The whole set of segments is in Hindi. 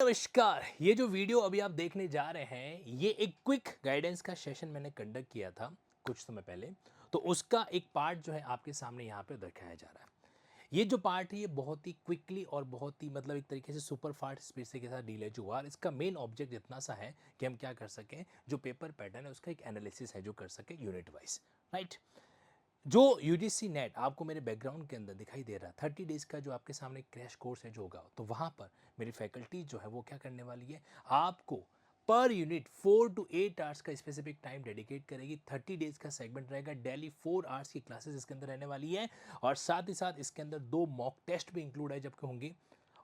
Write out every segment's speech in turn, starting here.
नमस्कार। ये जो वीडियो अभी आप देखने जा रहे हैं ये एक क्विक गाइडेंस का सेशन मैंने कंडक्ट किया था कुछ समय पहले। तो उसका एक पार्ट जो है आपके सामने यहाँ पे दिखाया जा रहा है। ये जो पार्ट है ये बहुत ही क्विकली और बहुत ही मतलब एक तरीके से सुपर फास्ट स्पीड से के साथ डील हुआ और इसका मेन ऑब्जेक्ट इतना सा है कि हम क्या कर सकें, जो पेपर पैटर्न है उसका एक एनालिसिस है जो कर सके यूनिट वाइज, राइट। जो यूजीसी नेट आपको मेरे बैकग्राउंड के अंदर दिखाई दे रहा है 30 डेज का जो आपके सामने क्रैश कोर्स है जो होगा, तो वहाँ पर मेरी फैकल्टी जो है वो क्या करने वाली है, आपको पर यूनिट 4 to 8 आवर्स का स्पेसिफिक टाइम डेडिकेट करेगी। 30 डेज का सेगमेंट रहेगा, डेली 4 आवर्स की क्लासेस इसके अंदर रहने वाली है और साथ ही साथ इसके अंदर 2 मॉक टेस्ट भी इंक्लूड है जबकि होंगे।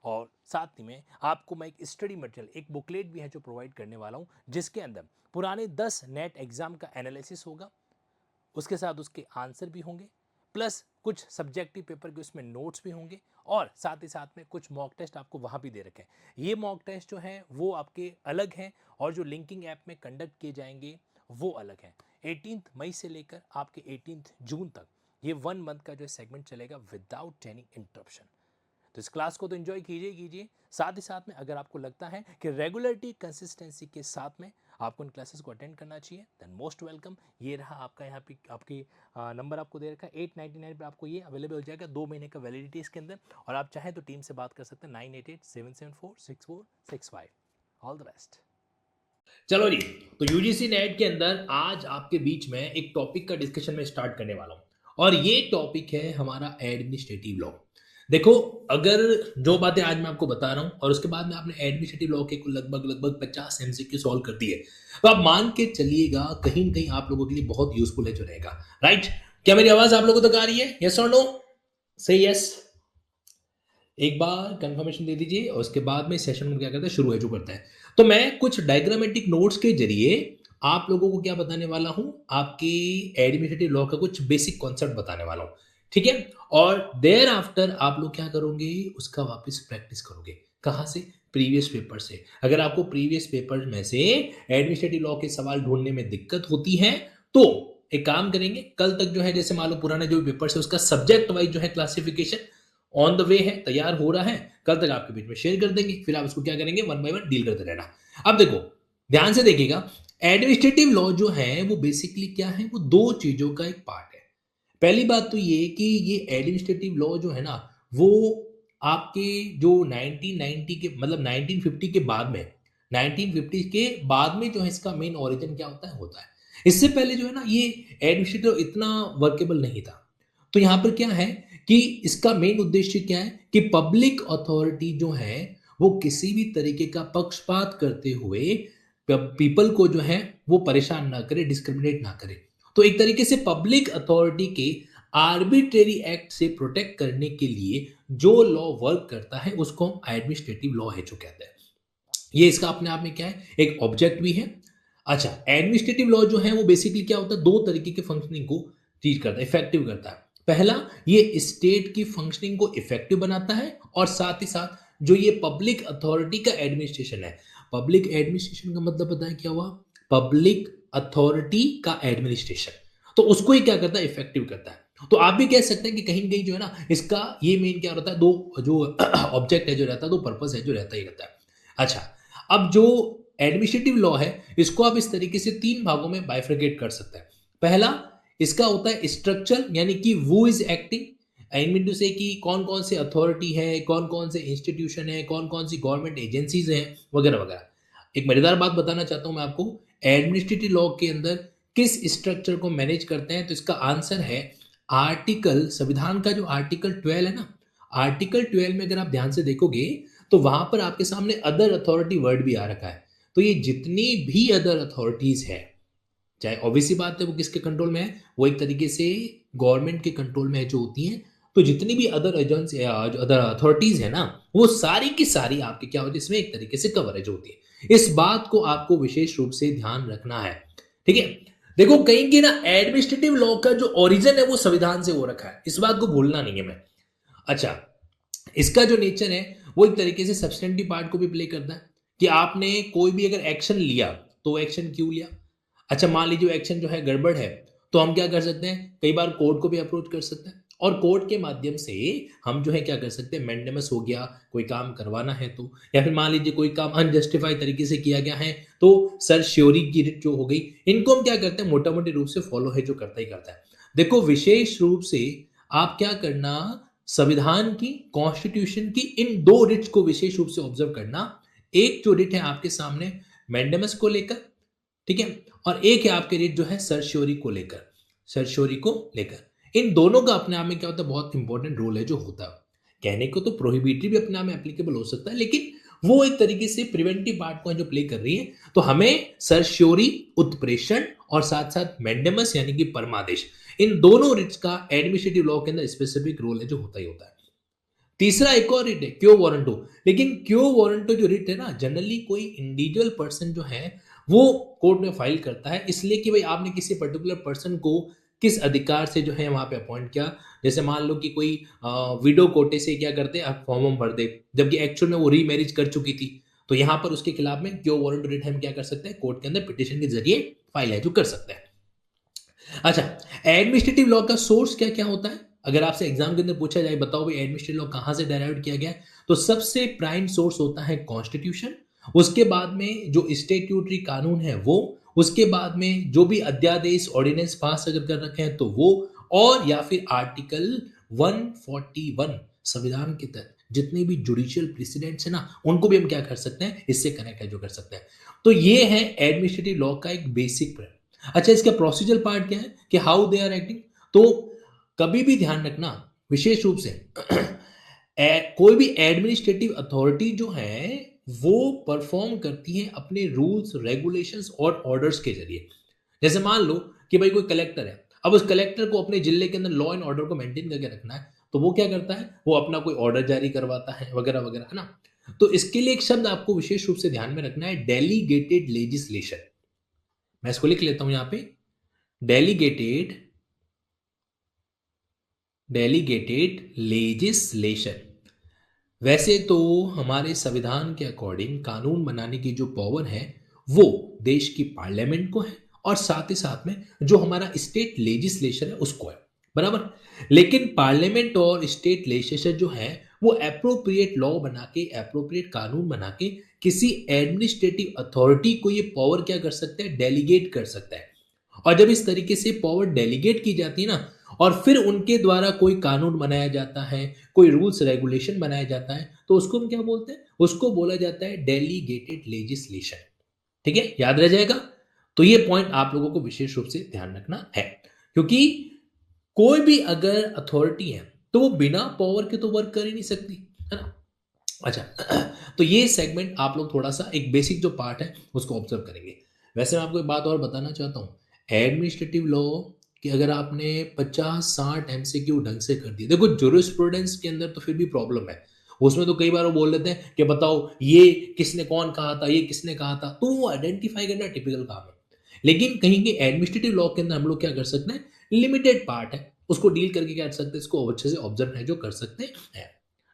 और साथ ही में आपको मैं एक स्टडी मटेरियल, एक बुकलेट भी है जो प्रोवाइड करने वाला हूँ, जिसके अंदर पुराने 10 नेट एग्जाम का एनालिसिस होगा, उसके साथ उसके आंसर भी होंगे, प्लस कुछ सब्जेक्टिव पेपर के उसमें नोट्स भी होंगे और साथ ही साथ में कुछ मॉक टेस्ट आपको वहाँ भी दे रखे हैं। ये मॉक टेस्ट जो हैं वो आपके अलग हैं और जो लिंकिंग ऐप में कंडक्ट किए जाएंगे वो अलग हैं। 18 मई से लेकर आपके 18 जून तक ये 1 मंथ का जो सेगमेंट चलेगा विदाउट एनी इंटरप्शन। तो इस क्लास को तो एंजॉय कीजिए कीजिए, साथ ही साथ में अगर आपको लगता है कि रेगुलरिटी कंसिस्टेंसी के साथ में आपको इन क्लासेस को अटेंड करना चाहिए देन मोस्ट वेलकम। ये रहा आपका यहाँ पे आपकी नंबर आपको दे रखा है 899 पे आपको ये अवेलेबल हो जाएगा, 2 महीने का वैलिडिटी इसके अंदर। और आप चाहें तो टीम से बात कर सकते हैं 9887746465। All the best. चलो जी, तो यूजीसी नेट के अंदर आज आपके बीच में एक टॉपिक का डिस्कशन में स्टार्ट करने वाला हूं और ये टॉपिक है हमारा एडमिनिस्ट्रेटिव लॉ। देखो, अगर जो बातें आज मैं आपको बता रहा हूं और उसके बाद में आपने एडमिनिस्ट्रेटिव लॉ के लगभग लगभग 50 एमसीक्यू सॉल्व कर दिए, तो आप मान के चलिएगा कहीं न कहीं आप लोगों के लिए बहुत यूजफुल है जो रहेगा, राइट। क्या मेरी आवाज आप लोगों तक आ रही है? यस और नो? से यस, एक बार कंफर्मेशन दे दीजिए और उसके बाद में सेशन में क्या करते हैं, शुरू है जो करता है। तो मैं कुछ डायग्रामेटिक नोट्स के जरिए आप लोगों को क्या बताने वाला हूं, आपके एडमिनिस्ट्रेटिव लॉ का कुछ बेसिक कॉन्सेप्ट बताने वाला हूं, ठीक है। और देयर आफ्टर आप लोग क्या करोगे, उसका वापस प्रैक्टिस करोगे। कहाँ से? प्रीवियस पेपर से। अगर आपको प्रीवियस पेपर में से एडमिनिस्ट्रेटिव लॉ के सवाल ढूंढने में दिक्कत होती है तो एक काम करेंगे, कल तक जो है जैसे मान लो पुराने जो पेपर है उसका सब्जेक्ट वाइज जो है क्लासिफिकेशन ऑन द वे है, तैयार हो रहा है, कल तक आपके बीच में शेयर कर देंगे, फिर आप उसको क्या करेंगे, वन बाय वन डील करते रहना। अब देखो, ध्यान से देखिएगा, एडमिनिस्ट्रेटिव लॉ जो है वो बेसिकली क्या है, वो दो चीजों का एक पार्ट है। पहली बात तो ये कि ये एडमिनिस्ट्रेटिव लॉ जो है ना, वो आपके जो 1990 के मतलब 1950 के बाद में 1950 के बाद में जो है इसका मेन ओरिजिन क्या होता है। इससे पहले जो है ना ये एडमिनिस्ट्रेटिव इतना वर्केबल नहीं था। तो यहाँ पर क्या है कि इसका मेन उद्देश्य क्या है कि पब्लिक अथॉरिटी जो है वो किसी भी तरीके का पक्षपात करते हुए पीपल को जो है वो परेशान ना करे, डिस्क्रिमिनेट ना करे। तो एक तरीके से पब्लिक अथॉरिटी के आर्बिट्रेरी एक्ट से प्रोटेक्ट करने के लिए जो लॉ वर्क करता है उसको हम एडमिनिस्ट्रेटिव लॉ है जो कहते हैं। ये इसका अपने आप में क्या है, एक ऑब्जेक्ट भी है। अच्छा, एडमिनिस्ट्रेटिव लॉ जो है वो बेसिकली क्या होता है, दो तरीके के फंक्शनिंग को टीच करता है, इफेक्टिव करता है। पहला, ये स्टेट की फंक्शनिंग को इफेक्टिव बनाता है और साथ ही साथ जो ये पब्लिक अथॉरिटी का एडमिनिस्ट्रेशन है, पब्लिक एडमिनिस्ट्रेशन का मतलब पता है क्या हुआ, पब्लिक अथॉरिटी का एडमिनिस्ट्रेशन, तो उसको ही क्या करता है, इफेक्टिव करता है। तो आप भी कह सकते हैं कि कहीं कहीं जो है ना इसका ये मेन क्या रहता है, दो जो ऑब्जेक्ट है जो रहता है, दो पर्पस है जो रहता ही रहता है। अच्छा, अब जो एडमिनिस्ट्रेटिव लॉ है इसको आप इस तरीके से तीन भागों में बाइफरकेट कर सकते हैं। पहला, इसका होता है स्ट्रक्चर, यानी कि वो is acting, I mean to say कि कौन कौन से अथॉरिटी है, कौन कौन से इंस्टीट्यूशन है, कौन कौन सी गवर्नमेंट एजेंसीज हैं, वगैरह वगैरह। एक मजेदार बात बताना चाहता हूं मैं आपको, एडमिनिस्ट्रेटिव लॉ के अंदर किस स्ट्रक्चर को मैनेज करते हैं, तो इसका आंसर है आर्टिकल, संविधान का जो आर्टिकल 12 है ना, आर्टिकल 12 में अगर आप ध्यान से देखोगे तो वहां पर आपके सामने अदर अथॉरिटी वर्ड भी आ रखा है। तो ये जितनी भी अदर अथॉरिटीज है, चाहे ऑब्वियसली बात है वो किसके कंट्रोल में है, वो एक तरीके से गवर्नमेंट के कंट्रोल में है जो होती हैं। तो जितनी भी अदर एजेंसी अदर अथॉरिटीज है ना, वो सारी की सारी आपके क्या होती है, इसमें एक तरीके से कवरेज होती है। इस बात को आपको विशेष रूप से ध्यान रखना है, ठीक है। देखो, कहीं की ना एडमिनिस्ट्रेटिव लॉ का जो ओरिजिन है वो संविधान से हो रखा है, इस बात को भूलना नहीं है मैं। अच्छा, इसका जो नेचर है वो एक तरीके से सब्सटेंटिव पार्ट को भी प्ले करता है कि आपने कोई भी अगर एक्शन लिया तो एक्शन क्यों लिया। अच्छा, मान लीजिए एक्शन जो है गड़बड़ है, तो हम क्या कर सकते हैं, कई बार कोर्ट को भी अप्रोच कर सकते हैं और कोर्ट के माध्यम से हम जो है क्या कर सकते हैं, मैंडेमस हो गया, कोई काम करवाना है तो, या फिर मान लीजिए कोई काम अनजस्टिफाई तरीके से किया गया है तो सर्श्योरी की रिट जो हो गई, इनको हम क्या करते हैं, मोटा मोटी रूप से फॉलो है जो करता ही करता है। देखो विशेष रूप से आप क्या करना, संविधान की, कॉन्स्टिट्यूशन की इन दो रिट्स को विशेष रूप से ऑब्जर्व करना। एक जो रिट है आपके सामने मैंडेमस को लेकर, ठीक है, और एक है आपके रिट जो है सर्श्योरी को लेकर, सर्श्योरी को लेकर। इन दोनों का अपने आप में क्या होता है, बहुत इंपॉर्टेंट रोल है जो होता है। कहने को तो प्रोहिबिटरी भी अपने आप में एप्लीकेबल हो सकता है, लेकिन वो एक तरीके से प्रिवेंटिव पार्ट को जो प्ले कर रही है। तो हमें सर्श्योरी, उत्प्रेषण और साथ साथ मैंडेमस यानी कि परमादेश, इन दोनों रिट्स का एडमिनिस्ट्रेटिव लॉ के अंदर स्पेसिफिक रोल है जो होता ही होता है। तीसरा एक और रिट है क्यो वारंटो। लेकिन क्यो वारंटो जो रिट है ना, जनरली कोई इंडिविजुअल पर्सन जो है वो कोर्ट में फाइल करता है, इसलिए कि भाई आपने किसी पर्टिकुलर पर्सन को किस अधिकार से जो है वहां पे अपॉइंट किया। जैसे मान लो कि कोई विडो कोटे से क्या करते हैं, फॉर्म भर दे, जबकि एक्चुअल में वो रीमैरिज कर चुकी थी, तो यहां पर उसके खिलाफ में क्यो वारंटो रिट हम क्या कर सकते हैं, कोर्ट के अंदर पिटिशन के जरिए फाइल है जो कर सकते हैं। अच्छा, एडमिनिस्ट्रेटिव लॉ का सोर्स क्या क्या होता है, अगर आपसे एग्जाम के अंदर पूछा जाए बताओ भाई एडमिनिस्ट्रेटिव लॉ कहां से डेराइव किया गया है, तो सबसे प्राइम सोर्स होता है कॉन्स्टिट्यूशन। उसके बाद में जो स्टैट्यूटरी कानून है वो, उसके बाद में जो भी अध्यादेश ऑर्डिनेंस पास अगर कर रखे हैं तो वो, और या फिर आर्टिकल 141 संविधान के तहत जितने भी जुडिशियल प्रेसिडेंट्स है ना, उनको भी हम क्या कर सकते हैं, इससे कनेक्ट है जो कर सकते हैं। तो ये है एडमिनिस्ट्रेटिव लॉ का एक बेसिक। अच्छा, इसका प्रोसीजर पार्ट क्या है कि हाउ दे आर एक्टिंग। तो कभी भी ध्यान रखना विशेष रूप से कोई भी एडमिनिस्ट्रेटिव अथॉरिटी जो है वो परफॉर्म करती है अपने रूल्स, रेगुलेशंस और ऑर्डर्स के जरिए। जैसे मान लो कि भाई कोई कलेक्टर है, अब उस कलेक्टर को अपने जिले के अंदर लॉ एंड ऑर्डर को मेंटेन करके रखना है, तो वो क्या करता है, वो अपना कोई ऑर्डर जारी करवाता है वगैरह वगैरह, है ना। तो इसके लिए एक शब्द आपको विशेष रूप से ध्यान में रखना है, डेलीगेटेड लेजिस्लेशन। मैं इसको लिख लेता हूं यहां पे, डेलीगेटेड, डेलीगेटेड लेजिस्लेशन। वैसे तो हमारे संविधान के अकॉर्डिंग कानून बनाने की जो पावर है वो देश की पार्लियामेंट को है, और साथ ही साथ में जो हमारा स्टेट लेजिस्लेशन है उसको है, बराबर। लेकिन पार्लियामेंट और स्टेट लेजिस्लेशन जो है वो एप्रोप्रिएट लॉ बना के, एप्रोप्रिएट कानून बना के किसी एडमिनिस्ट्रेटिव अथॉरिटी को ये पावर क्या कर सकते हैं, डेलीगेट कर सकता है। और जब इस तरीके से पावर डेलीगेट की जाती है ना, और फिर उनके द्वारा कोई कानून बनाया जाता है, कोई रूल्स रेगुलेशन बनाया जाता है, तो उसको हम क्या बोलते हैं, उसको बोला जाता है डेलीगेटेड लेजिस्लेशन। ठीक है, याद रह जाएगा। तो ये पॉइंट आप लोगों को विशेष रूप से ध्यान रखना है, क्योंकि कोई भी अगर अथॉरिटी है तो वो बिना पावर के तो वर्क कर ही नहीं सकती, है ना। अच्छा, तो ये सेगमेंट आप लोग थोड़ा सा एक बेसिक जो पार्ट है उसको ऑब्जर्व करेंगे। वैसे मैं आपको एक बात और बताना चाहता हूँ, एडमिनिस्ट्रेटिव लॉ कि अगर आपने 50-60 एमसीक्यू ढंग से कर दिए, देखो जूरिस्प्रूडेंस के अंदर तो फिर भी प्रॉब्लम है, उसमें तो कई बार वो बोल देते हैं कि बताओ ये किसने कौन कहा था, ये किसने कहा था, तो वो आइडेंटिफाई करना टिपिकल काम है। लेकिन कहीं के एडमिनिस्ट्रेटिव लॉ के अंदर हम लोग क्या कर सकते हैं, लिमिटेड पार्ट है उसको डील करके क्या कर सकते हैं, इसको अच्छे से ऑब्जर्व है जो कर सकते हैं।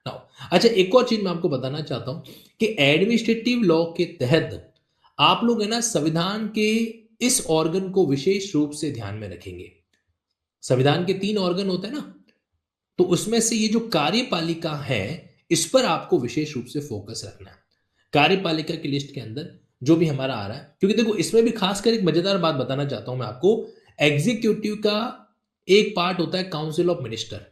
Now, अच्छा, एक और चीज मैं आपको बताना चाहता हूं कि एडमिनिस्ट्रेटिव लॉ के तहत आप लोग है ना संविधान के इस ऑर्गन को विशेष रूप से ध्यान में रखेंगे। संविधान के 3 ऑर्गन होते हैं ना, तो उसमें से ये जो कार्यपालिका है इस पर आपको विशेष रूप से फोकस रखना है। कार्यपालिका की लिस्ट के अंदर जो भी हमारा आ रहा है, क्योंकि देखो इसमें भी खासकर एक मजेदार बात बताना चाहता हूं मैं आपको, एग्जीक्यूटिव का एक पार्ट होता है काउंसिल ऑफ मिनिस्टर।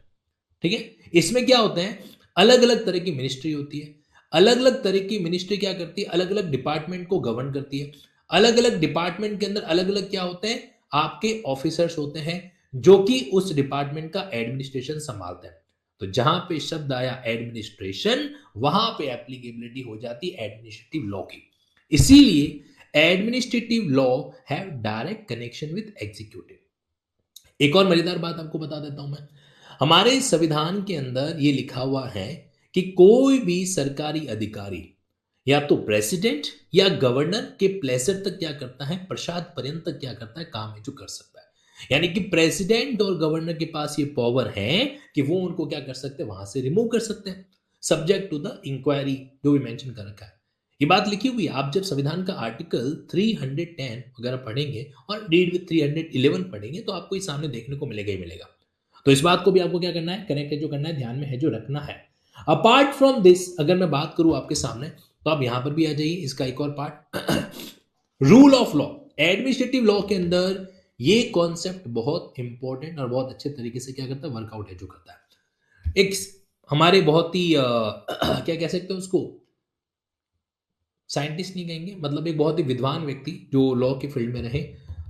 ठीक है, इसमें क्या होते हैं, अलग अलग तरह की मिनिस्ट्री होती है, अलग अलग तरह की मिनिस्ट्री क्या करती है, अलग अलग डिपार्टमेंट को गवर्न करती है। अलग अलग डिपार्टमेंट के अंदर अलग अलग क्या होते हैं, आपके ऑफिसर्स होते हैं जो कि उस डिपार्टमेंट का एडमिनिस्ट्रेशन संभालते हैं। तो जहां पे शब्द आया एडमिनिस्ट्रेशन, वहां पे एप्लीकेबिलिटी हो जाती है एडमिनिस्ट्रेटिव लॉ की। इसीलिए administrative law have direct connection with executive. एक और मजेदार बात आपको बता देता हूं मैं, हमारे संविधान के अंदर ये लिखा हुआ है कि कोई भी सरकारी अधिकारी या तो प्रेसिडेंट या गवर्नर के प्लेसर तक क्या करता है, प्रसाद पर्यंत तक क्या करता है, काम है जो कर सकता है। यानी कि प्रेसिडेंट और गवर्नर के पास ये पावर है कि वो उनको क्या कर सकते हैं, वहां से रिमूव कर सकते हैं, सब्जेक्ट टू द इंक्वायरी जो भी मेंशन कर रखा है। ये बात लिखी हुई है, आप जब संविधान का आर्टिकल 310 वगैरह पढ़ेंगे और रीड विथ 311 पढ़ेंगे तो आपको ये सामने देखने को मिलेगा ही मिलेगा। तो इस बात को भी आपको क्या करना है, कनेक्ट है जो करना है, ध्यान में है जो रखना है। अपार्ट फ्रॉम दिस अगर मैं बात करूं आपके सामने, तो आप यहां पर भी आ जाइए, इसका एक और part rule of law. Administrative law के अंदर ये कॉन्सेप्ट बहुत इंपॉर्टेंट और बहुत अच्छे तरीके से क्या करता है, वर्कआउट है जो करता है। एक हमारे बहुत ही क्या कह सकते हैं उसको, साइंटिस्ट नहीं कहेंगे, मतलब एक बहुत ही विद्वान व्यक्ति जो लॉ के फील्ड में रहे,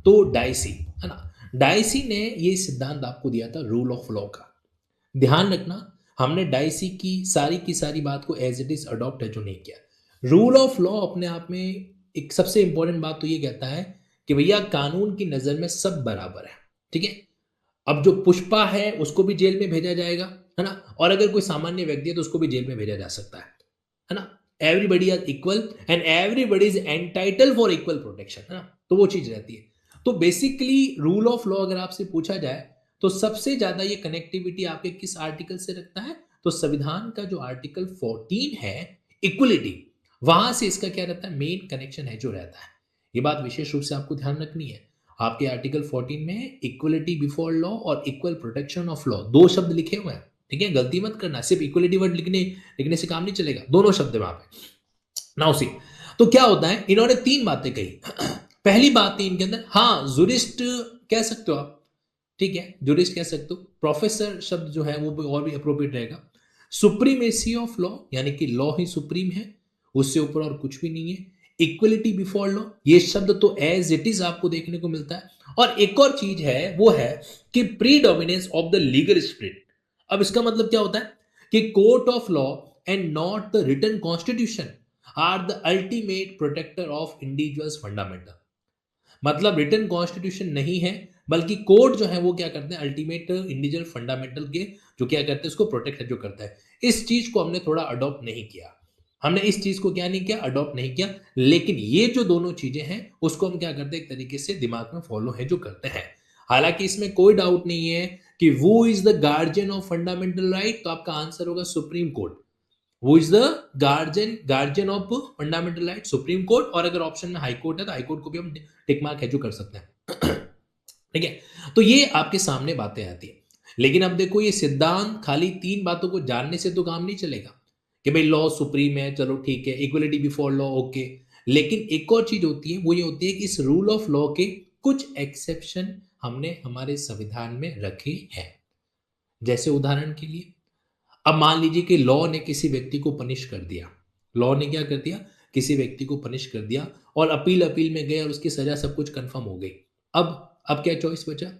तो डाइसी है ना, डाइसी ने ये सिद्धांत आपको दिया था रूल ऑफ लॉ का। ध्यान रखना, हमने डाइसी की सारी बात को एज इट इज अडॉप्ट है जो नहीं किया। रूल ऑफ लॉ अपने आप में एक सबसे इंपॉर्टेंट बात तो ये कहता है कि भैया कानून की नजर में सब बराबर है, ठीक है। अब जो पुष्पा है उसको भी जेल में भेजा जाएगा, है ना, और अगर कोई सामान्य व्यक्ति है तो उसको भी जेल में भेजा जा सकता है ना। Everybody are equal and everybody is entitle for equal protection, है ना, तो वो चीज रहती है। तो बेसिकली रूल ऑफ लॉ अगर आपसे पूछा जाए तो सबसे ज्यादा ये कनेक्टिविटी आपके किस आर्टिकल से रखता है, तो संविधान का जो आर्टिकल 14 है, इक्वलिटी, वहां से इसका क्या रहता है, मेन कनेक्शन है जो रहता है। ये बात विशेष रूप से आपको ध्यान रखनी है। आपके आर्टिकल 14 में इक्वलिटी बिफोर लॉ और इक्वल प्रोटेक्शन ऑफ लॉ दो शब्द लिखे हुए हैं, ठीक है, गलती मत करना, सिर्फ इक्वलिटी वर्ड लिखने से काम नहीं चलेगा, दोनों शब्द वहां पे। नाउ सी, तो क्या होता है, इन्होंने तीन बातें कही। पहली बात थी इनके अंदर, हाँ जुरिस्ट कह सकते हो आप, ठीक है, जुरिस्ट कह सकते हो, प्रोफेसर शब्द जो है वो भी और भी अप्रोप्रिएट रहेगा। सुप्रीमेसी ऑफ लॉ, यानी कि लॉ ही सुप्रीम है, उससे ऊपर और कुछ भी नहीं है। इक्वलिटी बिफोर लॉ, ये शब्द तो एज इट इज आपको देखने को मिलता है। और एक और चीज है वो है कि predominance of the legal spirit. अब इसका मतलब क्या होता है कि court of law and not the written constitution are the ultimate protector of individuals fundamental. मतलब रिटन कॉन्स्टिट्यूशन नहीं है, बल्कि कोर्ट जो है वो क्या करते हैं, अल्टीमेट इंडिविजुअल फंडामेंटल के जो क्या करते हैं उसको प्रोटेक्ट जो करता है। इस चीज को हमने थोड़ा अडॉप्ट नहीं किया, हमने इस चीज को क्या नहीं किया, अडॉप्ट नहीं किया। लेकिन ये जो दोनों चीजें हैं उसको हम क्या करते हैं, एक तरीके से दिमाग में फॉलो है जो करते हैं। हालांकि इसमें कोई डाउट नहीं है कि वो is the guardian of fundamental right, तो आपका आंसर होगा सुप्रीम कोर्ट। वो is the guardian of fundamental right, supreme court. और अगर ऑप्शन में हाई कोर्ट है तो हाई कोर्ट को भी हम टिक मार्क है जो कर सकते हैं। ठीक है, तो ये आपके सामने बातें आती है। लेकिन अब देखो, ये सिद्धांत खाली तीन बातों को जानने से तो काम नहीं चलेगा कि भाई लॉ सुप्रीम है, चलो ठीक है, इक्वलिटी बिफोर लॉ, ओके। लेकिन एक और चीज होती है, वो ये होती है कि इस रूल ऑफ लॉ के कुछ एक्सेप्शन हमने हमारे संविधान में रखे हैं। जैसे उदाहरण के लिए, अब मान लीजिए कि लॉ ने किसी व्यक्ति को पनिश कर दिया, लॉ ने क्या कर दिया, किसी व्यक्ति को पनिश कर दिया, और अपील अपील में गए और उसकी सजा सब कुछ कंफर्म हो गई। अब क्या चॉइस बचा,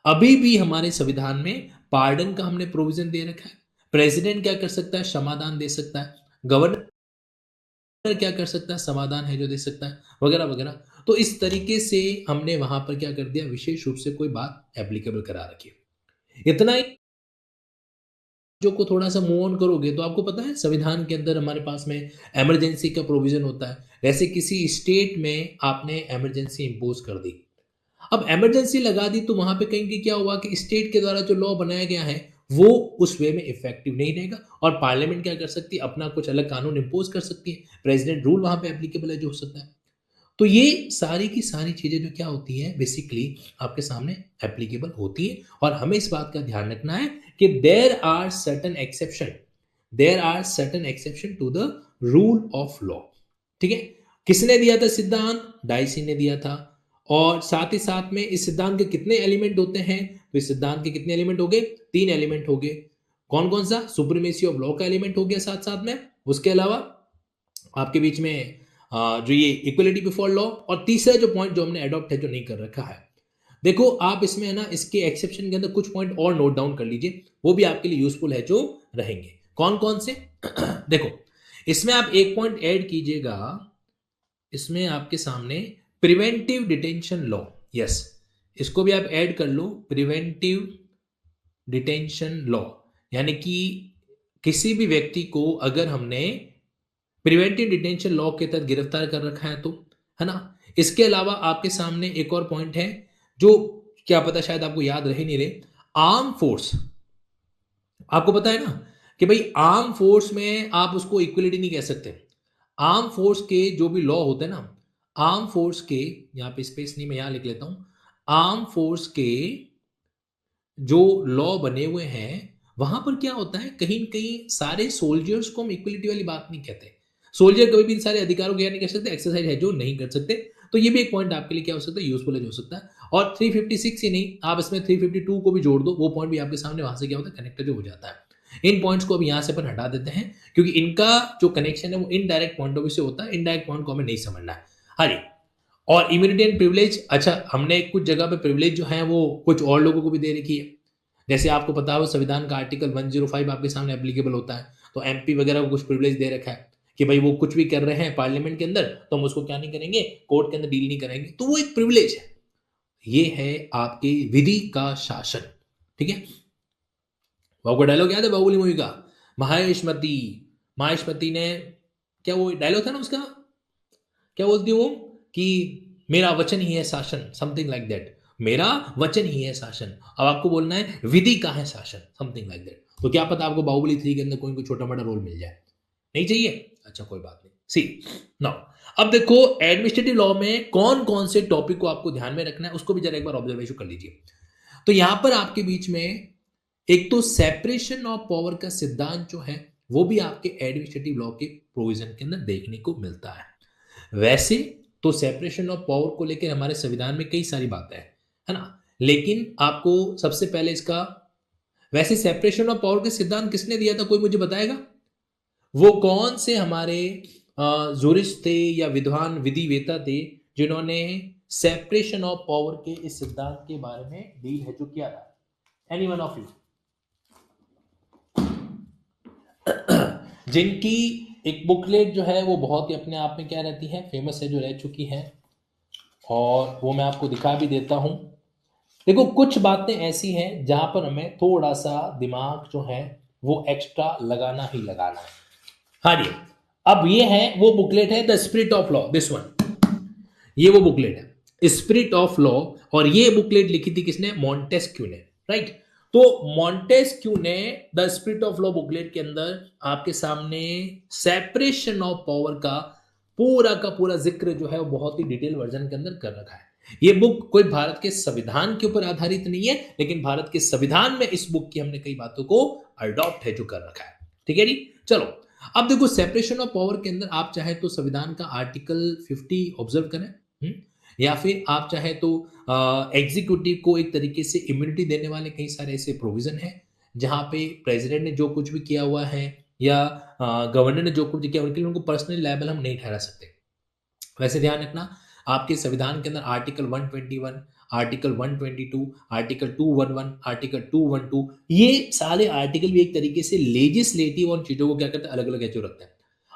अभी भी हमारे संविधान में पार्डन का हमने प्रोविजन दे रखा है। प्रेसिडेंट क्या कर सकता है, समाधान दे सकता है। गवर्नर क्या कर सकता है, समाधान है जो दे सकता है, वगैरह वगैरह। तो इस तरीके से हमने वहां पर क्या कर दिया, विशेष रूप से कोई बात एप्लीकेबल करा रखी है। इतना ही जो को थोड़ा सा मूव ऑन करोगे तो आपको पता है संविधान के अंदर हमारे पास में इमरजेंसी का प्रोविजन होता है। जैसे किसी स्टेट में आपने इमरजेंसी इंपोज कर दी, अब इमरजेंसी लगा दी, तो वहां पे कहेंगे क्या हुआ कि स्टेट के द्वारा जो लॉ बनाया गया है वो उस वे में इफेक्टिव नहीं रहेगा, और पार्लियामेंट क्या कर सकती है, अपना कुछ अलग कानून इंपोज कर सकती है, प्रेसिडेंट रूल वहां पे एप्लीकेबल है जो हो सकता है। तो ये सारी की सारी चीजें जो क्या होती है, बेसिकली आपके सामने एप्लीकेबल होती है। और हमें इस बात का ध्यान रखना है कि there are certain exception to the rule of law, ठीक है। किसने दिया था सिद्धांत, डाइसी ने दिया था। और साथ ही साथ में इस सिद्धांत के कितने एलिमेंट होते हैं, तो इस सिद्धांत के कितने एलिमेंट हो गए, तीन एलिमेंट हो गए। कौन कौन सा, सुप्रीमेसी ऑफ लॉ का एलिमेंट हो गया साथ साथ में, उसके अलावा आपके बीच में जो ये इक्वलिटी बिफोर लॉ, और तीसरा जो पॉइंट जो हमने अडॉप्ट है जो नहीं कर रखा है। देखो आप इसमें है ना, इसके एक्सेप्शन के अंदर कुछ पॉइंट और नोट डाउन कर लीजिए, वो भी आपके लिए यूजफुल है जो रहेंगे। कौन कौन से देखो, इसमें आप एक पॉइंट ऐड कीजिएगा, इसमें आपके सामने प्रिवेंटिव डिटेंशन लॉ, यस, इसको भी आप ऐड कर लो, प्रिवेंटिव डिटेंशन लॉ। यानी कि किसी भी व्यक्ति को अगर हमने प्रिवेंटिव डिटेंशन लॉ के तहत गिरफ्तार कर रखा है तो, है ना। इसके अलावा आपके सामने एक और पॉइंट है जो क्या पता शायद आपको याद रह ही नहीं रहे, आर्म फोर्स। आपको पता है ना कि भाई आर्म फोर्स में आप उसको इक्वलिटी नहीं कह सकते। आर्म फोर्स के जो भी लॉ होते हैं ना, आर्म फोर्स के, यहां पे स्पेस नहीं, मैं यहां लिख लेता हूं, आर्म फोर्स के जो लॉ बने हुए हैं वहां पर क्या होता है, कहीं न कहीं सारे सोल्जर्स को हम इक्वलिटी वाली बात नहीं कहते। सोल्जर कभी भी इन सारे अधिकारों को क्या नहीं कर सकते, एक्सरसाइज है जो नहीं कर सकते। तो ये भी एक पॉइंट आपके लिए क्या हो सकता है, यूजफुल हो सकता है। और 356 ही नहीं, आप इसमें 352 को भी जोड़ दो, वो पॉइंट भी आपके सामने वहां से क्या होता है, कनेक्टेड हो जाता है। इन पॉइंट्स को अब यहाँ से अपन हटा देते हैं, क्योंकि इनका जो कनेक्शन है वो इनडायरेक्ट पॉइंट ऑफ व्यू से होता है, इनडायरेक्ट पॉइंट को हमें नहीं समझना है। हाँ जी। और इम्यूनिटी एंड प्रिविलेज, अच्छा हमने कुछ जगह पे प्रिविलेज जो है वो कुछ और लोगों को भी दे रखी है। जैसे आपको पता हो संविधान का आर्टिकल 105 आपके सामने एप्लीकेबल होता है, तो एमपी वगैरह को कुछ प्रिविलेज दे रखा है कि भाई वो कुछ भी कर रहे हैं पार्लियामेंट के अंदर तो हम उसको क्या नहीं करेंगे, कोर्ट के अंदर डील नहीं करेंगे, तो वो एक प्रिविलेज है। ये है आपके विधि का शासन। ठीक है, आपको डायलॉग याद है बाहुबली मूवी का, महेशमती, महेशमती ने, क्या वो डायलॉग था ना उसका, क्या बोलती हूँ कि मेरा वचन ही है शासन, समथिंग लाइक दैट, मेरा वचन ही है शासन। अब आपको बोलना है विधि का है शासन, समथिंग लाइक दैट। तो क्या पता आपको बाहुबली 3 के अंदर कोई कोई छोटा मोटा रोल मिल जाए। नहीं चाहिए, अच्छा कोई बात नहीं। सी नाउ, अब देखो एडमिनिस्ट्रेटिव लॉ में कौन कौन से टॉपिक को आपको ध्यान में रखना है, उसको भी जरा एक बार ऑब्जर्वेशन कर लीजिए। तो यहां पर आपके बीच में एक तो सेपरेशन ऑफ पावर का सिद्धांत जो है वो भी आपके एडमिनिस्ट्रेटिव लॉ के प्रोविजन के अंदर देखने को मिलता है। वैसे तो सेपरेशन ऑफ पावर को लेकर हमारे संविधान में कई सारी बातें हैं, है ना, लेकिन आपको सबसे पहले इसका, वैसे सेपरेशन ऑफ पावर के सिद्धांत किसने दिया था, कोई मुझे बताएगा? वो कौन से हमारे जुरिस्ट थे या विद्वान विधिवेता थे जिन्होंने सेपरेशन ऑफ पावर के इस सिद्धांत के बारे में डील है जो किया था? एनी वन ऑफ यू जिनकी एक बुकलेट जो है वो बहुत ही अपने आप में क्या रहती है, फेमस है, जो रह चुकी है, और वो मैं आपको दिखा भी देता हूं। देखो कुछ बातें ऐसी हैं जहां पर हमें थोड़ा सा दिमाग जो है वो एक्स्ट्रा लगाना ही लगाना है। हाँ जी, अब ये है वो बुकलेट है the spirit of law, this one, ये वो बुकलेट है स्पिरिट ऑफ लॉ। और ये बुकलेट लिखी थी किसने, मॉन्टेस्क्यू ने, राइट। तो मॉन्टेस्क्यू ने the spirit of law booklet के अंदर आपके सामने सेपरेशन ऑफ पावर का पूरा जिक्र जो है वो बहुत ही डिटेल वर्जन के अंदर कर रखा है। ये बुक कोई भारत के संविधान के ऊपर आधारित नहीं है, लेकिन भारत के संविधान में इस बुक की हमने कई बातों को अडॉप्ट है जो कर रखा है। ठीक है जी, चलो अब देखो सेपरेशन ऑफ पावर के अंदर आप चाहे तो संविधान का आर्टिकल 50 ऑब्जर्व करें, या फिर आप चाहे तो एग्जीक्यूटिव को एक तरीके से इम्यूनिटी देने वाले कई सारे ऐसे प्रोविजन हैं जहां पे प्रेसिडेंट ने जो कुछ भी किया हुआ है या गवर्नर ने जो कुछ किया उनके लिए उनको पर्सनली लायबल हम नहीं ठहरा सकते। वैसे ध्यान रखना आपके संविधान के अंदर आर्टिकल 121, आर्टिकल 122, आर्टिकल 211, आर्टिकल 212, ये सारे आर्टिकल भी एक तरीके से लेजिस्लेटिव और चीजों को क्या करते हैं, अलग अलग ऐसे रखते हैं।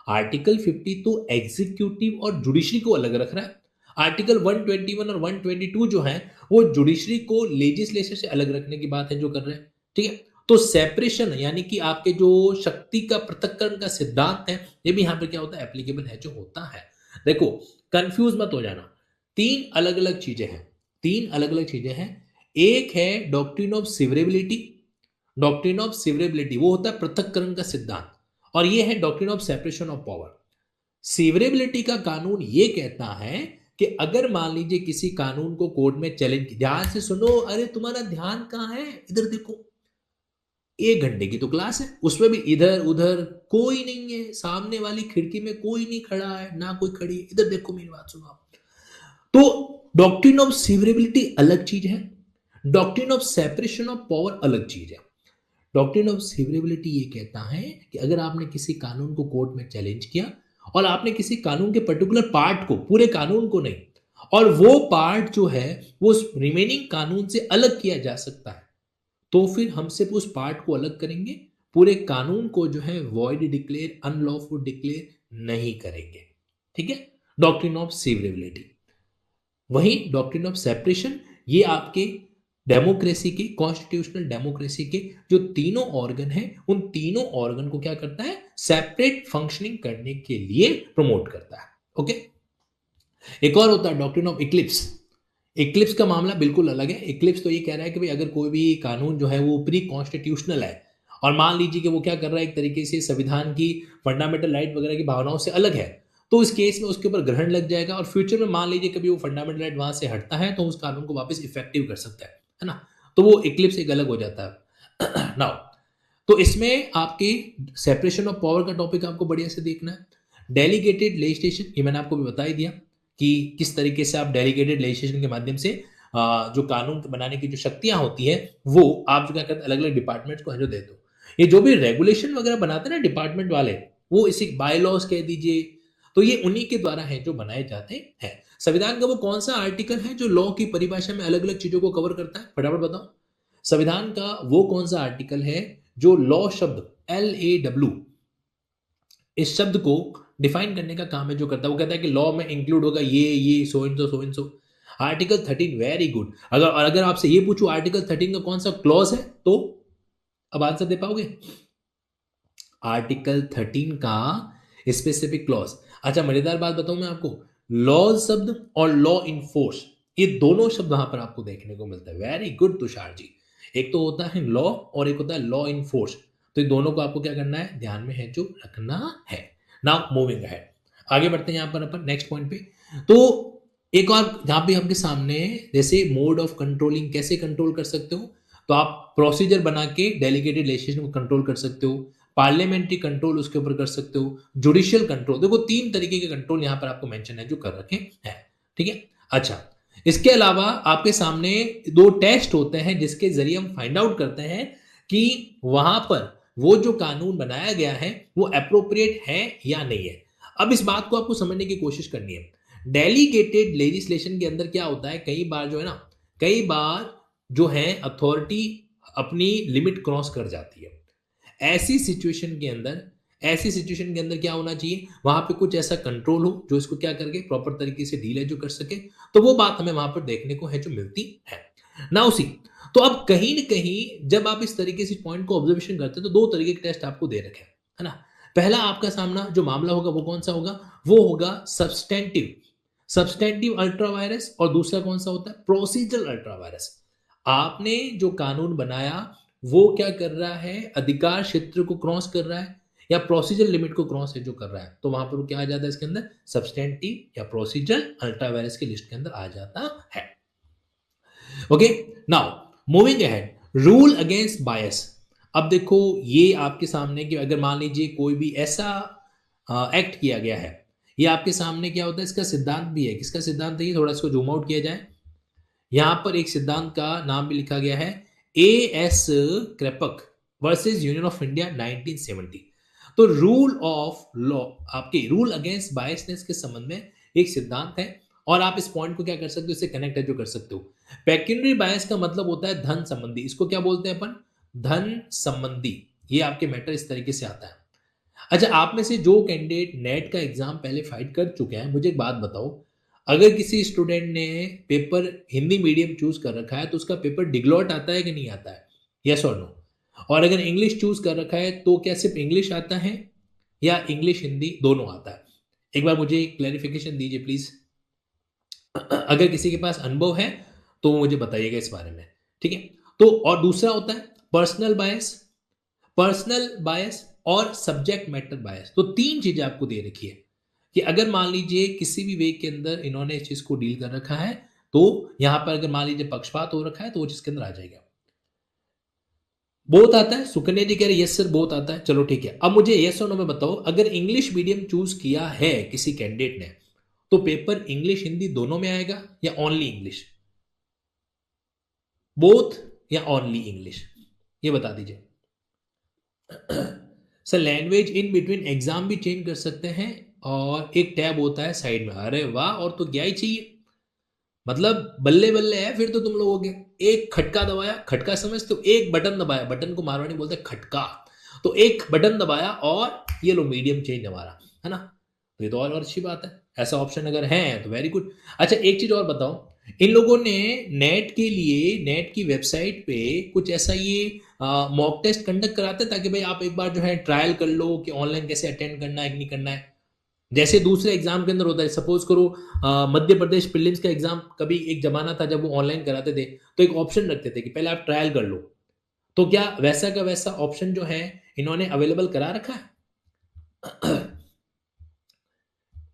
आर्टिकल 50 तो एग्जीक्यूटिव और जुडिशरी को अलग रख रहा है। आर्टिकल 121 और 122 जो है वो जुडिशरी को लेजिस्लेचर से अलग रखने की बात है जो कर रहे हैं। ठीक है, तो सेपरेशन यानी कि आपके जो शक्ति का पृथक्करण का सिद्धांत है ये भी यहां पर क्या होता है, एप्लीकेबल है जो होता है। देखो कंफ्यूज मत हो जाना, तीन अलग अलग चीजें हैं, तीन अलग अलग चीजें हैं। एक है doctrine of severability, doctrine of severability वो होता है पृथक्करण का सिद्धांत, और ये है doctrine of separation of power. Severability का कानून ये कहता है कि अगर मान लीजिए किसी कानून को कोर्ट में चैलेंज, ध्यान से सुनो, अरे तुम्हारा ध्यान कहाँ है, इधर देखो, 1 घंटे की तो क्लास है, उसमें भी इधर उधर कोई नहीं है, सामने वाली खिड़की में कोई नहीं खड़ा है ना कोई खड़ी है, इधर देखो मेरी बात सुनो आप। तो डॉक्ट्रिन ऑफ सीवरेबिलिटी अलग चीज है, doctrine of separation of power अलग चीज है। डॉक्ट्रिन ऑफ सीवरेबिलिटी ये कहता है कि अगर आपने किसी कानून को कोर्ट में चैलेंज किया और आपने किसी कानून के पर्टिकुलर पार्ट को, पूरे कानून को नहीं, और वो पार्ट जो है वो रिमेनिंग कानून से अलग किया जा सकता है, तो फिर हम सिर्फ उस पार्ट को अलग करेंगे, पूरे कानून को जो है वॉइड डिक्लेयर, अनलॉफुल डिक्लेयर नहीं करेंगे। ठीक है, डॉक्ट्रिन ऑफ सीवरेबिलिटी। वही डॉक्ट्रिन ऑफ सेपरेशन, ये आपके डेमोक्रेसी के, कॉन्स्टिट्यूशनल डेमोक्रेसी के जो तीनों ऑर्गन हैं उन तीनों ऑर्गन को क्या करता है, सेपरेट फंक्शनिंग करने के लिए प्रमोट करता है। ओके, एक और होता है डॉक्ट्रिन ऑफ इक्लिप्स। इक्लिप्स का मामला बिल्कुल अलग है। इक्लिप्स तो ये कह रहा है कि भाई अगर कोई भी कानून जो है वो प्री कॉन्स्टिट्यूशनल है और मान लीजिए कि वो क्या कर रहा है, एक तरीके से संविधान की फंडामेंटल राइट वगैरह की भावनाओं से अलग है, तो इस केस में उसके ऊपर ग्रहण लग जाएगा और फ्यूचर में मान लीजिए कभी वो फंडामेंटल राइट वहां से हटता है तो उस कानून को वापस इफेक्टिव कर सकता है ना। तो वो इक्लिप्स एक अलग हो जाता है। नाउ तो इसमें आपके सेपरेशन ऑफ पावर का टॉपिक आपको बढ़िया से देखना है। डेलीगेटेड लेजिस्लेशन, ये मैंने आपको भी बता ही दिया कि किस तरीके से आप डेलीगेटेड लेजिस्लेशन के माध्यम से जो कानून बनाने की जो शक्तियां होती हैं वो आप जो क्या करते हैं अलग अलग डिपार्टमेंट्स को जो देते हो। ये जो भी रेगुलेशन वगैरह बनाते हैं ना डिपार्टमेंट वाले, वो इसी बायलॉज कह दीजिए, तो ये उन्हीं के द्वारा है जो बनाए जाते हैं। संविधान का वो कौन सा आर्टिकल है जो लॉ की परिभाषा में अलग अलग चीजों को कवर करता है, फटाफट बताओ। संविधान का वो कौन सा आर्टिकल है जो लॉ शब्द LAW इस शब्द को डिफाइन करने का काम है जो करता है। वो कहता है कि लॉ में इंक्लूड होगा ये so and so and so. Article 13 very good. अगर आपसे ये पूछूं आर्टिकल 13 का कौन सा क्लॉज है, तो अब आंसर दे पाओगे? आर्टिकल 13 का स्पेसिफिक क्लॉज। अच्छा मजेदार बात बताऊं मैं आपको, लॉ शब्द और लॉ इन फोर्स ये दोनों शब्द वहां पर आपको देखने को मिलता है। Very good Tushar ji. एक तो होता है लॉ और एक होता है लॉ इन फोर्स। तो ये दोनों को आपको क्या करना है, ध्यान में है जो रखना है। नाउ मूविंग अहेड, आगे बढ़ते हैं यहां पर अपन नेक्स्ट पॉइंट पे। तो एक और जहां पे आपके सामने जैसे मोड ऑफ कंट्रोलिंग कैसे कंट्रोल कर सकते हो, तो आप प्रोसीजर बना के डेलीगेटेड लेजिस्लेशन को कंट्रोल कर सकते हो, पार्लियामेंट्री कंट्रोल उसके ऊपर कर सकते हो, जुडिशियल कंट्रोल। देखो 3 तरीके के कंट्रोल यहां पर आपको मेंशन है जो कर रखे हैं, ठीक है। अच्छा इसके अलावा आपके सामने 2 टेस्ट होते हैं जिसके जरिए हम फाइंड आउट करते हैं कि वहां पर वो जो कानून बनाया गया है वो अप्रोप्रिएट है या नहीं है। अब इस बात को आपको समझने की कोशिश करनी है। डेलीगेटेड लेजिस्लेशन के अंदर क्या होता है, कई बार जो है ना, कई बार जो है अथॉरिटी अपनी लिमिट क्रॉस कर जाती है। ऐसी सिचुएशन के अंदर क्या होना चाहिए, वहां पे कुछ ऐसा कंट्रोल हो जो इसको क्या करके प्रॉपर तरीके से डील है जो कर सके। तो वो बात हमें वहां पर देखने को है जो मिलती है ना उसी। तो अब कहीं न कहीं जब आप इस तरीके से पॉइंट को ऑब्जर्वेशन करते हैं तो 2 तरीके के टेस्ट आपको दे रखे हैं, है ना। पहला आपका सामना जो मामला होगा वो कौन सा होगा, वो होगा सब्सटेंटिव अल्ट्रा वायरस, और दूसरा कौन सा होता है, प्रोसीजरल अल्ट्रा वायरस। आपने जो कानून बनाया वो क्या कर रहा है, अधिकार क्षेत्र को क्रॉस कर रहा है या प्रोसीजर लिमिट को क्रॉस है जो कर रहा है, तो वहां पर वो क्या आ जाता है इसके अंदर, सब्सटेंटिव या प्रोसीजर अल्ट्रा वायरस की लिस्ट के अंदर आ जाता है। Okay now moving ahead, rule against bias. अब देखो ये आपके सामने कि अगर मान लीजिए कोई भी ऐसा एक्ट किया गया है, ये आपके सामने क्या होता है, इसका सिद्धांत भी है। किसका सिद्धांत है ये, थोड़ा इसको जूम आउट किया जाए। यहां पर एक सिद्धांत का नाम भी लिखा गया है, AS Kraipak versus union of India 1970। तो रूल ऑफ लॉ, आपके रूल अगेंस्ट बायसनेस के संबंध में एक सिद्धांत है, और आप इस पॉइंट को क्या कर सकते हो, इससे कनेक्ट है जो कर सकते हो। पेक्यूनरी बायस का मतलब होता है धन संबंधी, इसको क्या बोलते हैं अपन, धन संबंधी। ये आपके मैटर इस तरीके से आता है। अच्छा आप में से जो कैंडिडेट नेट का एग्जाम पहले फाइट कर चुके हैं, मुझे एक बात बताओ, अगर किसी स्टूडेंट ने पेपर हिंदी मीडियम चूज कर रखा है तो उसका पेपर डिग्लॉट आता है कि नहीं आता है, यस और नो। और अगर इंग्लिश चूज कर रखा है तो क्या सिर्फ इंग्लिश आता है या इंग्लिश हिंदी दोनों आता है? एक बार मुझे क्लैरिफिकेशन दीजिए प्लीज। अगर किसी के पास अनुभव है तो मुझे बताइएगा इस बारे में, ठीक है। तो और दूसरा होता है पर्सनल बायस और सब्जेक्ट मैटर बायस। तो 3 चीजें आपको दे रखी है कि अगर मान लीजिए किसी भी वे के अंदर इन्होंने इस चीज को डील कर रखा है, तो यहां पर अगर मान लीजिए पक्षपात हो रखा है तो वो चीज के अंदर आ जाएगा। बोथ आता है, सुकन्या जी कह रहे यस सर बोथ आता है, चलो ठीक है। अब मुझे यस और नो में बताओ, अगर इंग्लिश मीडियम चूज किया है किसी कैंडिडेट ने, तो पेपर इंग्लिश हिंदी दोनों में आएगा या ओनली इंग्लिश, बोथ या ओनली इंग्लिश, ये बता दीजिए। Sir language in between exam भी चेंज कर सकते हैं, और एक टैब होता है साइड में। अरे वाह, और तो क्या ही चाहिए, मतलब बल्ले बल्ले है फिर तो तुम लोगों के। एक खटका दबाया, खटका समझते हो, एक बटन दबाया, बटन को मारवाड़ी बोलते हैं खटका। तो एक बटन दबाया और ये लो मीडियम चेंज हमारा, है ना। तो ये तो और अच्छी बात है, ऐसा ऑप्शन अगर है तो वेरी गुड। अच्छा एक चीज और बताओ, इन लोगों ने नेट के लिए नेट की वेबसाइट पे कुछ ऐसा ये मॉक टेस्ट कंडक्ट कराते हैं ताकि भाई आप एक बार जो है ट्रायल कर लो कि ऑनलाइन कैसे अटेंड करना है कि नहीं करना है, जैसे दूसरे एग्जाम के अंदर होता है। सपोज करो मध्य प्रदेश प्रीलिम्स का एग्जाम, कभी एक जमाना था जब वो ऑनलाइन कराते थे, तो एक ऑप्शन रखते थे कि पहले आप ट्रायल कर लो। तो क्या वैसा का वैसा ऑप्शन जो है इन्होंने अवेलेबल करा रखा है?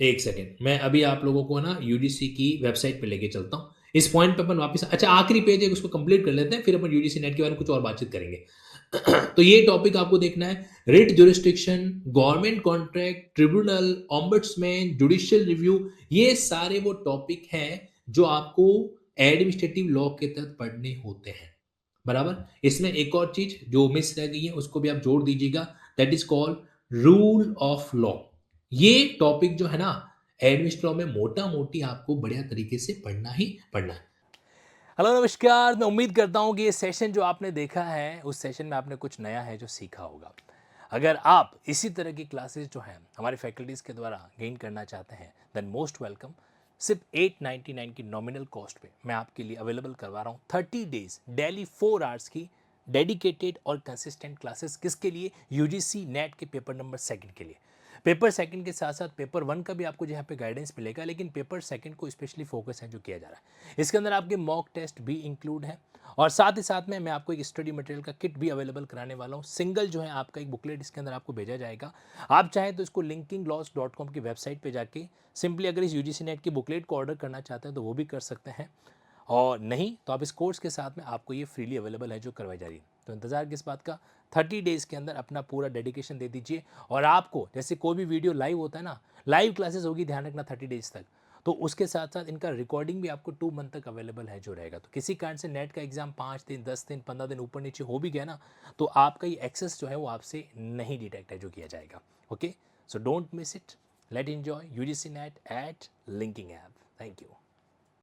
एक सेकेंड, मैं अभी आप लोगों को ना यूजीसी की वेबसाइट पे लेके चलता हूँ। इस पॉइंट पे अपन वापस, अच्छा आखिरी पेज है उसको कंप्लीट कर लेते हैं, फिर अपन यूजीसी नेट के बारे में कुछ और बातचीत करेंगे। तो ये टॉपिक आपको देखना है, writ jurisdiction, government contract, tribunal, ombudsman, judicial review, ये सारे वो टॉपिक हैं जो आपको एडमिनिस्ट्रेटिव लॉ के तहत पढ़ने होते हैं, बराबर। इसमें एक और चीज जो मिस रह गई है उसको भी आप जोड़ दीजिएगा, that is called rule of law. ये टॉपिक जो है ना एडमिनिस्ट्रेटिव लॉ में मोटा मोटी आपको बढ़िया तरीके से पढ़ना ही पढ़ना है। हेलो नमस्कार, मैं उम्मीद करता हूँ कि ये सेशन जो आपने देखा है उस सेशन में आपने कुछ नया है जो सीखा होगा। अगर आप इसी तरह की क्लासेस जो हैं हमारे फैकल्टीज़ के द्वारा गेन करना चाहते हैं देन मोस्ट वेलकम। सिर्फ 899 की नॉमिनल कॉस्ट पे मैं आपके लिए अवेलेबल करवा रहा हूँ 30 डेज डेली 4 आवर्स की डेडिकेटेड और कंसिस्टेंट क्लासेस। किसके लिए? यूजीसी नेट के पेपर नंबर 2 के लिए। पेपर 2 के साथ साथ पेपर 1 का भी आपको यहाँ पे गाइडेंस मिलेगा, लेकिन पेपर 2 को स्पेशली फोकस है जो किया जा रहा है। इसके अंदर आपके मॉक टेस्ट भी इंक्लूड है और साथ ही साथ में मैं आपको एक स्टडी मटेरियल का किट भी अवेलेबल कराने वाला हूँ। सिंगल जो है आपका एक बुकलेट इसके अंदर आपको भेजा जाएगा। आप चाहें तो इसको linkinglosss.com की वेबसाइट पे जाके सिंपली अगर इस यूजीसी नेट की बुकलेट को ऑर्डर करना चाहते हैं तो वो भी कर सकते हैं, और नहीं तो आप इस कोर्स के साथ में आपको ये फ्रीली अवेलेबल है जो करवाई जा रही है। तो इंतजार किस बात का, 30 डेज़ के अंदर अपना पूरा डेडिकेशन दे दीजिए। और आपको जैसे कोई भी वीडियो लाइव होता है ना, लाइव क्लासेस होगी, ध्यान रखना 30 डेज़ तक, तो उसके साथ साथ इनका रिकॉर्डिंग भी आपको 2 मंथ तक अवेलेबल है जो रहेगा। तो किसी कारण से नेट का एग्जाम 5 दिन 10 दिन 15 दिन ऊपर नीचे हो भी गया ना, तो आपका ये एक्सेस जो है वो आपसे नहीं डिटेक्ट है जो किया जाएगा। Okay, so don't miss it, let enjoy UGC net at linking app. Thank you.